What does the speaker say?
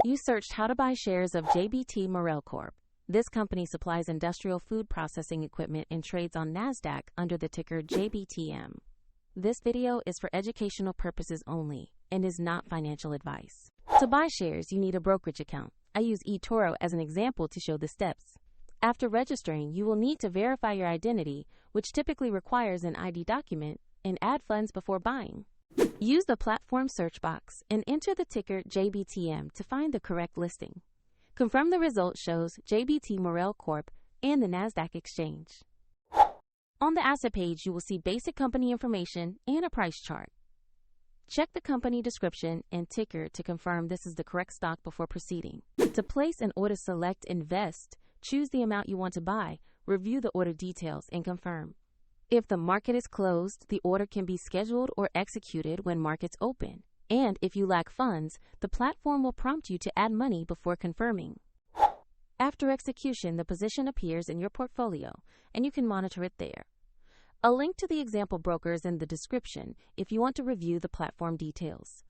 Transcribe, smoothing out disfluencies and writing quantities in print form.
You searched how to buy shares of JBT Marel Corp. This company supplies industrial food processing equipment and trades on NASDAQ under the ticker JBTM. This video is for educational purposes only and is not financial advice. To buy shares, you need a brokerage account. I use eToro as an example to show the steps. After registering, you will need to verify your identity, which typically requires an ID document, and add funds before buying. Use the platform search box and enter the ticker JBTM to find the correct listing. Confirm the result shows JBT Marel Corp and the NASDAQ exchange. On the asset page, you will see basic company information and a price chart. Check the company description and ticker to confirm this is the correct stock before proceeding. To place an order, select Invest, choose the amount you want to buy, review the order details, and confirm. If the market is closed, the order can be scheduled or executed when markets open. And if you lack funds, the platform will prompt you to add money before confirming. After execution, the position appears in your portfolio, and you can monitor it there. A link to the example broker is in the description if you want to review the platform details.